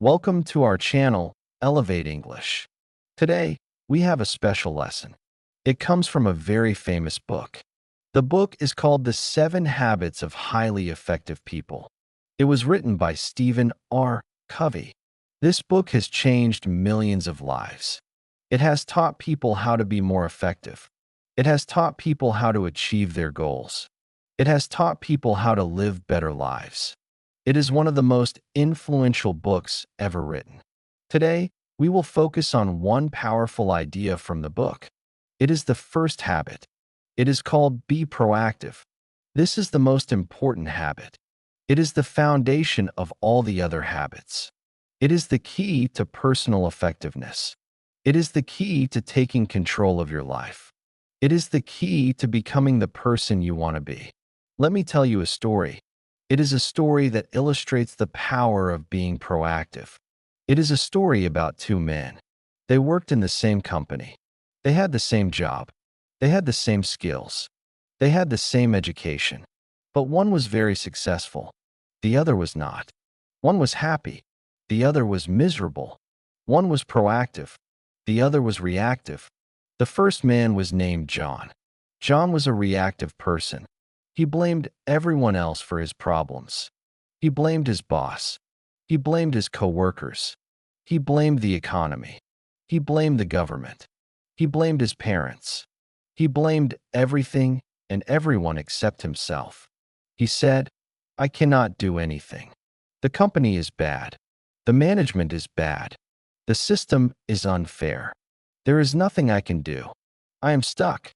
Welcome to our channel, Elevate English. Today, we have a special lesson. It comes from a very famous book. The book is called The 7 Habits of Highly Effective People. It was written by Stephen R. Covey. This book has changed millions of lives. It has taught people how to be more effective. It has taught people how to achieve their goals. It has taught people how to live better lives. It is one of the most influential books ever written. Today, we will focus on one powerful idea from the book. It is the first habit. It is called Be Proactive. This is the most important habit. It is the foundation of all the other habits. It is the key to personal effectiveness. It is the key to taking control of your life. It is the key to becoming the person you want to be. Let me tell you a story. It is a story that illustrates the power of being proactive. It is a story about 2 men. They worked in the same company. They had the same job. They had the same skills. They had the same education. But one was very successful. The other was not. One was happy. The other was miserable. One was proactive. The other was reactive. The first man was named John. John was a reactive person. He blamed everyone else for his problems. He blamed his boss. He blamed his coworkers. He blamed the economy. He blamed the government. He blamed his parents. He blamed everything and everyone except himself. He said, "I cannot do anything. The company is bad. The management is bad. The system is unfair. There is nothing I can do. I am stuck."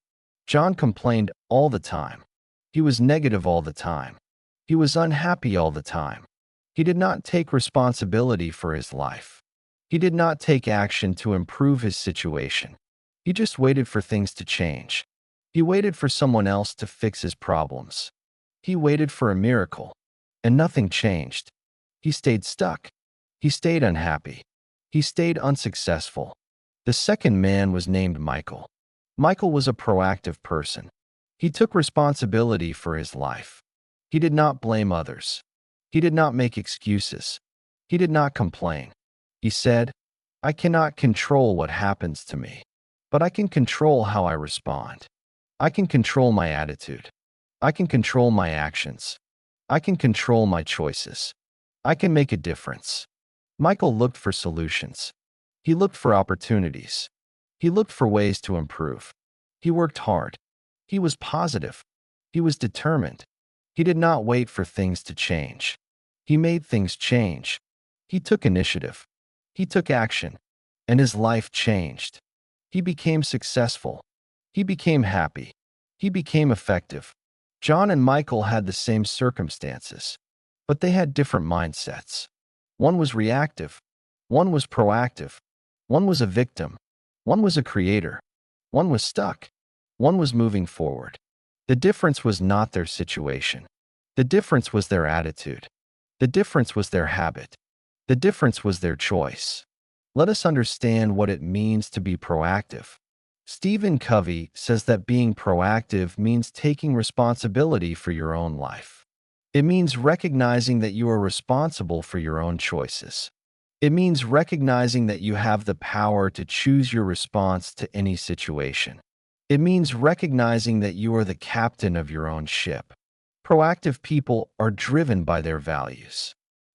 John complained all the time. He was negative all the time. He was unhappy all the time. He did not take responsibility for his life. He did not take action to improve his situation. He just waited for things to change. He waited for someone else to fix his problems. He waited for a miracle, and nothing changed. He stayed stuck. He stayed unhappy. He stayed unsuccessful. The second man was named Michael. Michael was a proactive person. He took responsibility for his life. He did not blame others. He did not make excuses. He did not complain. He said, "I cannot control what happens to me, but I can control how I respond. I can control my attitude. I can control my actions. I can control my choices. I can make a difference." Michael looked for solutions. He looked for opportunities. He looked for ways to improve. He worked hard. He was positive. He was determined. He did not wait for things to change. He made things change. He took initiative. He took action, and his life changed. He became successful. He became happy. He became effective. John and Michael had the same circumstances, but they had different mindsets. One was reactive. One was proactive. One was a victim. One was a creator. One was stuck. One was moving forward. The difference was not their situation. The difference was their attitude. The difference was their habit. The difference was their choice. Let us understand what it means to be proactive. Stephen Covey says that being proactive means taking responsibility for your own life. It means recognizing that you are responsible for your own choices. It means recognizing that you have the power to choose your response to any situation. It means recognizing that you are the captain of your own ship. Proactive people are driven by their values.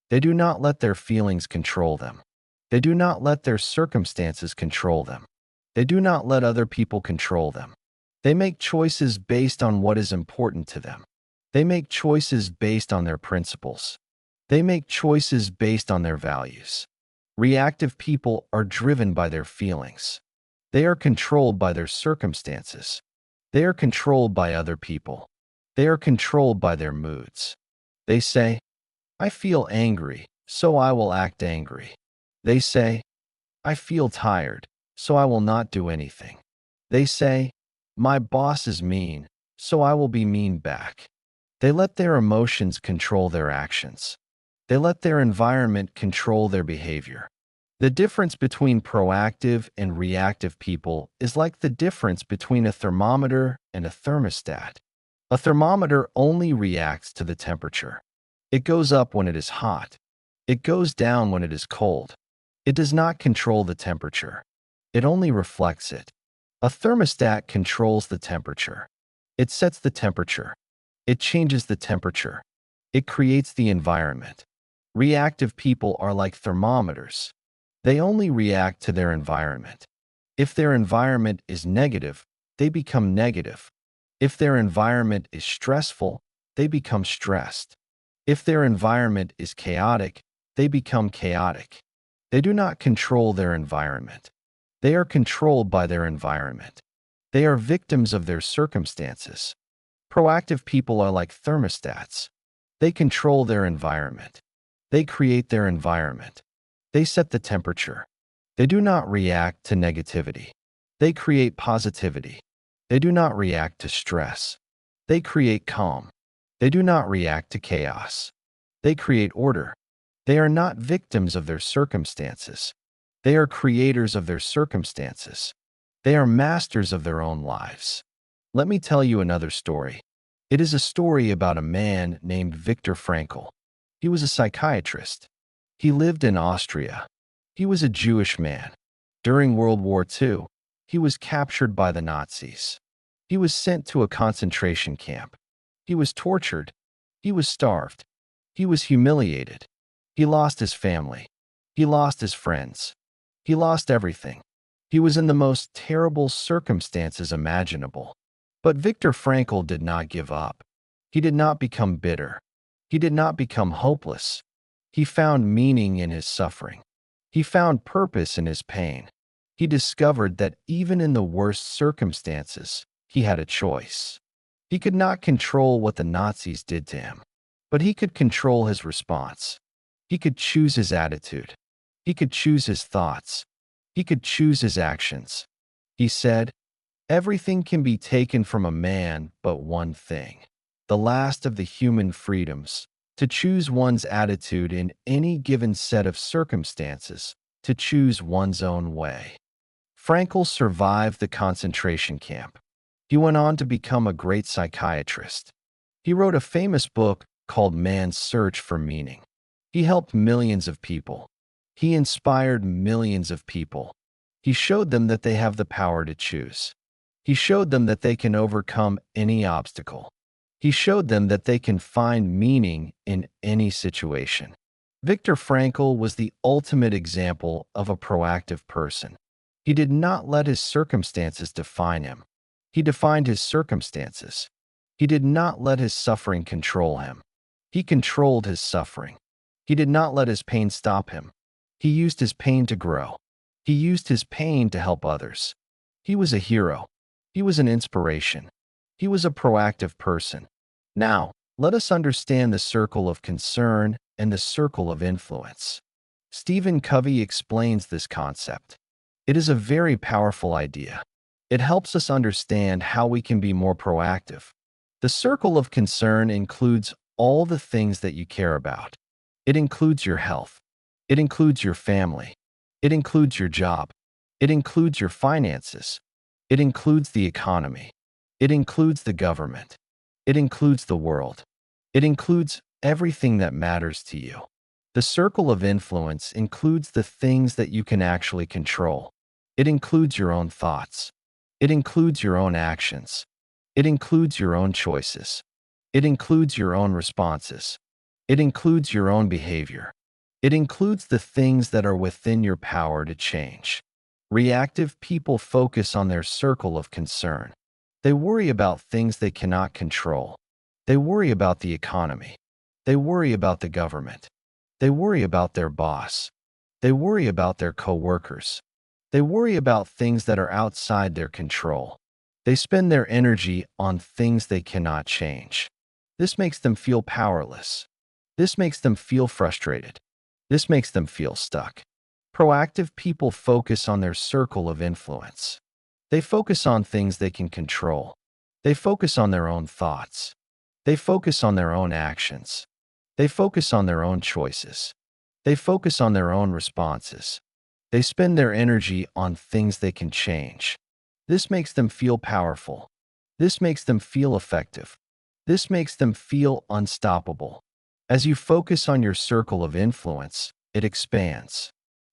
They do not let their feelings control them. They do not let their circumstances control them. They do not let other people control them. They make choices based on what is important to them. They make choices based on their principles. They make choices based on their values. Reactive people are driven by their feelings. They are controlled by their circumstances. They are controlled by other people. They are controlled by their moods. They say, "I feel angry, so I will act angry." They say, "I feel tired, so I will not do anything." They say, "My boss is mean, so I will be mean back." They let their emotions control their actions. They let their environment control their behavior. The difference between proactive and reactive people is like the difference between a thermometer and a thermostat. A thermometer only reacts to the temperature. It goes up when it is hot. It goes down when it is cold. It does not control the temperature. It only reflects it. A thermostat controls the temperature. It sets the temperature. It changes the temperature. It creates the environment. Reactive people are like thermometers. They only react to their environment. If their environment is negative, they become negative. If their environment is stressful, they become stressed. If their environment is chaotic, they become chaotic. They do not control their environment. They are controlled by their environment. They are victims of their circumstances. Proactive people are like thermostats. They control their environment. They create their environment. They set the temperature. They do not react to negativity. They create positivity. They do not react to stress. They create calm. They do not react to chaos. They create order. They are not victims of their circumstances. They are creators of their circumstances. They are masters of their own lives. Let me tell you another story. It is a story about a man named Viktor Frankl. He was a psychiatrist. He lived in Austria. He was a Jewish man. During World War II, he was captured by the Nazis. He was sent to a concentration camp. He was tortured. He was starved. He was humiliated. He lost his family. He lost his friends. He lost everything. He was in the most terrible circumstances imaginable. But Viktor Frankl did not give up. He did not become bitter. He did not become hopeless. He found meaning in his suffering. He found purpose in his pain. He discovered that even in the worst circumstances, he had a choice. He could not control what the Nazis did to him, but he could control his response. He could choose his attitude. He could choose his thoughts. He could choose his actions. He said, "Everything can be taken from a man but one thing, the last of the human freedoms, to choose one's attitude in any given set of circumstances, to choose one's own way." Frankl survived the concentration camp. He went on to become a great psychiatrist. He wrote a famous book called Man's Search for Meaning. He helped millions of people. He inspired millions of people. He showed them that they have the power to choose. He showed them that they can overcome any obstacle. He showed them that they can find meaning in any situation. Viktor Frankl was the ultimate example of a proactive person. He did not let his circumstances define him. He defined his circumstances. He did not let his suffering control him. He controlled his suffering. He did not let his pain stop him. He used his pain to grow. He used his pain to help others. He was a hero. He was an inspiration. He was a proactive person. Now, let us understand the circle of concern and the circle of influence. Stephen Covey explains this concept. It is a very powerful idea. It helps us understand how we can be more proactive. The circle of concern includes all the things that you care about. It includes your health. It includes your family. It includes your job. It includes your finances. It includes the economy. It includes the government. It includes the world. It includes everything that matters to you. The circle of influence includes the things that you can actually control. It includes your own thoughts. It includes your own actions. It includes your own choices. It includes your own responses. It includes your own behavior. It includes the things that are within your power to change. Reactive people focus on their circle of concern. They worry about things they cannot control. They worry about the economy. They worry about the government. They worry about their boss. They worry about their coworkers. They worry about things that are outside their control. They spend their energy on things they cannot change. This makes them feel powerless. This makes them feel frustrated. This makes them feel stuck. Proactive people focus on their circle of influence. They focus on things they can control. They focus on their own thoughts. They focus on their own actions. They focus on their own choices. They focus on their own responses. They spend their energy on things they can change. This makes them feel powerful. This makes them feel effective. This makes them feel unstoppable. As you focus on your circle of influence, it expands.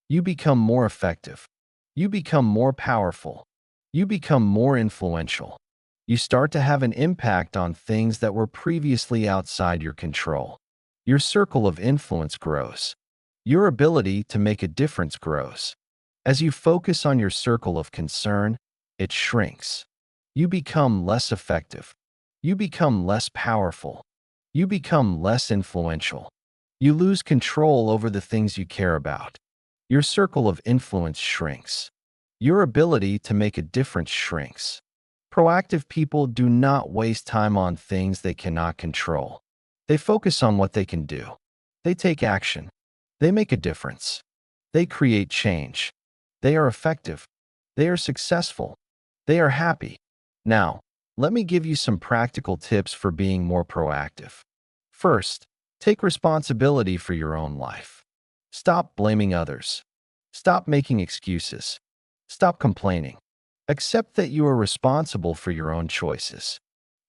You become more effective. You become more powerful. You become more influential. You start to have an impact on things that were previously outside your control. Your circle of influence grows. Your ability to make a difference grows. As you focus on your circle of concern, it shrinks. You become less effective. You become less powerful. You become less influential. You lose control over the things you care about. Your circle of influence shrinks. Your ability to make a difference shrinks. Proactive people do not waste time on things they cannot control. They focus on what they can do. They take action. They make a difference. They create change. They are effective. They are successful. They are happy. Now, let me give you some practical tips for being more proactive. First, take responsibility for your own life. Stop blaming others. Stop making excuses. Stop complaining. Accept that you are responsible for your own choices.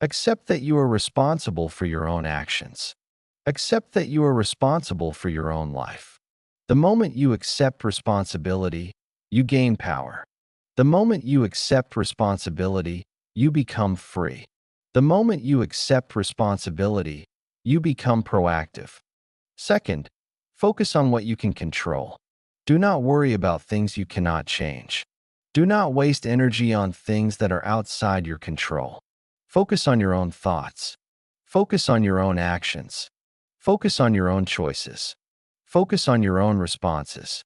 Accept that you are responsible for your own actions. Accept that you are responsible for your own life. The moment you accept responsibility, you gain power. The moment you accept responsibility, you become free. The moment you accept responsibility, you become proactive. Second, focus on what you can control. Do not worry about things you cannot change. Do not waste energy on things that are outside your control. Focus on your own thoughts. Focus on your own actions. Focus on your own choices. Focus on your own responses.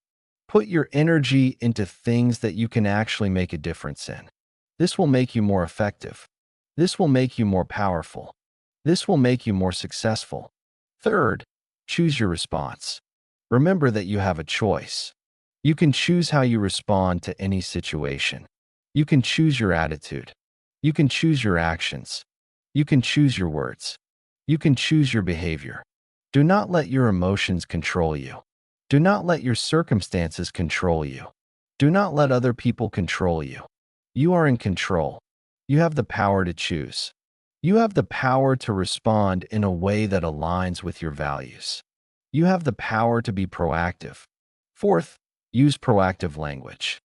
Put your energy into things that you can actually make a difference in. This will make you more effective. This will make you more powerful. This will make you more successful. Third, choose your response. Remember that you have a choice. You can choose how you respond to any situation. You can choose your attitude. You can choose your actions. You can choose your words. You can choose your behavior. Do not let your emotions control you. Do not let your circumstances control you. Do not let other people control you. You are in control. You have the power to choose. You have the power to respond in a way that aligns with your values. You have the power to be proactive. Fourth, use proactive language.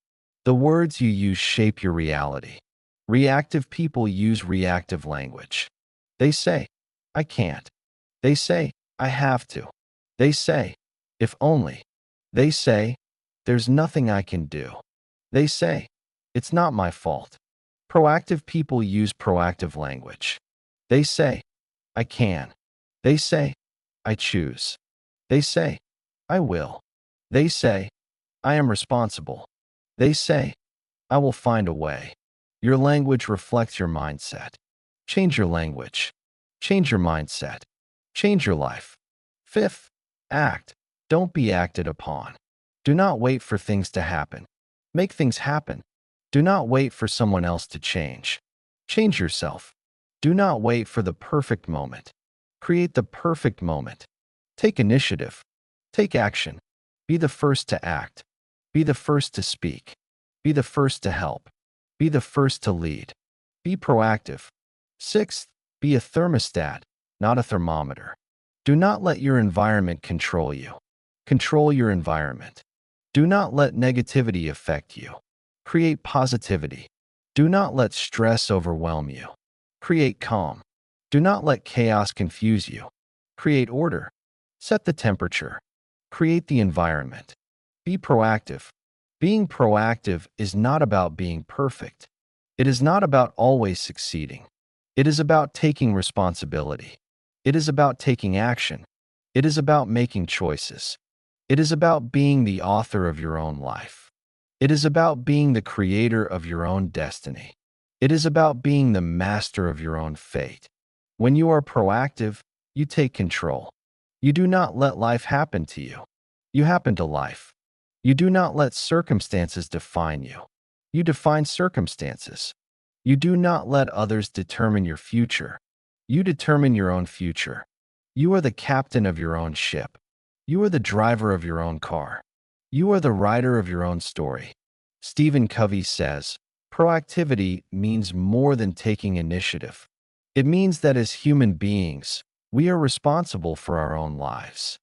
The words you use shape your reality. Reactive people use reactive language. They say, I can't. They say, I have to. They say, if only. They say, there's nothing I can do. They say, it's not my fault. Proactive people use proactive language. They say, I can. They say, I choose. They say, I will. They say, I am responsible. They say, I will find a way. Your language reflects your mindset. Change your language. Change your mindset. Change your life. Fifth, act. Don't be acted upon. Do not wait for things to happen. Make things happen. Do not wait for someone else to change. Change yourself. Do not wait for the perfect moment. Create the perfect moment. Take initiative. Take action. Be the first to act. Be the first to speak. Be the first to help. Be the first to lead. Be proactive. Sixth, be a thermostat, not a thermometer. Do not let your environment control you. Control your environment. Do not let negativity affect you. Create positivity. Do not let stress overwhelm you. Create calm. Do not let chaos confuse you. Create order. Set the temperature. Create the environment. Be proactive. Being proactive is not about being perfect. It is not about always succeeding. It is about taking responsibility. It is about taking action. It is about making choices. It is about being the author of your own life. It is about being the creator of your own destiny. It is about being the master of your own fate. When you are proactive, you take control. You do not let life happen to you. You happen to life. You do not let circumstances define you. You define circumstances. You do not let others determine your future. You determine your own future. You are the captain of your own ship. You are the driver of your own car. You are the writer of your own story. Stephen Covey says, proactivity means more than taking initiative. It means that as human beings, We are responsible for our own lives.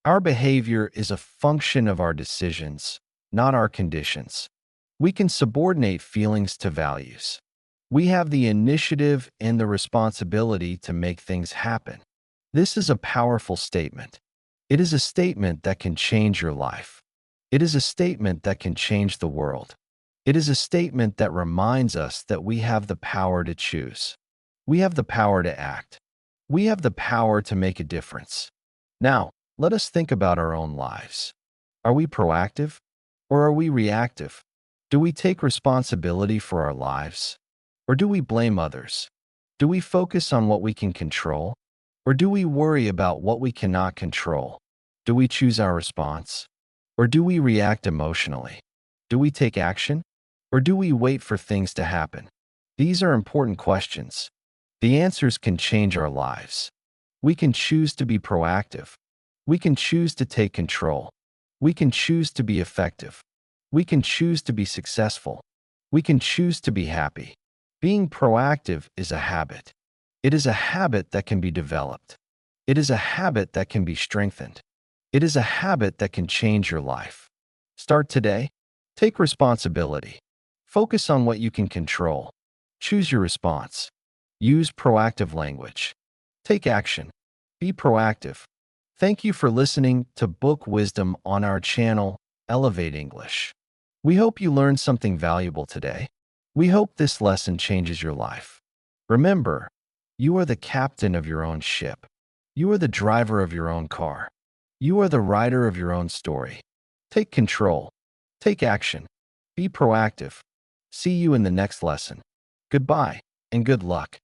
Our behavior is a function of our decisions, not our conditions. We can subordinate feelings to values. We have the initiative and the responsibility to make things happen. This is a powerful statement. It is a statement that can change your life. It is a statement that can change the world. It is a statement that reminds us that we have the power to choose. We have the power to act. We have the power to make a difference. Now, let us think about our own lives. Are we proactive or are we reactive? Do we take responsibility for our lives or do we blame others? Do we focus on what we can control or do we worry about what we cannot control? Do we choose our response or do we react emotionally? Do we take action or do we wait for things to happen? These are important questions. The answers can change our lives. We can choose to be proactive. We can choose to take control. We can choose to be effective. We can choose to be successful. We can choose to be happy. Being proactive is a habit. It is a habit that can be developed. It is a habit that can be strengthened. It is a habit that can change your life. Start today. Take responsibility. Focus on what you can control. Choose your response. Use proactive language. Take action. Be proactive. Thank you for listening to Book Wisdom on our channel, Elevate English. We hope you learned something valuable today. We hope this lesson changes your life. Remember, you are the captain of your own ship. You are the driver of your own car. You are the writer of your own story. Take control. Take action. Be proactive. See you in the next lesson. Goodbye and good luck.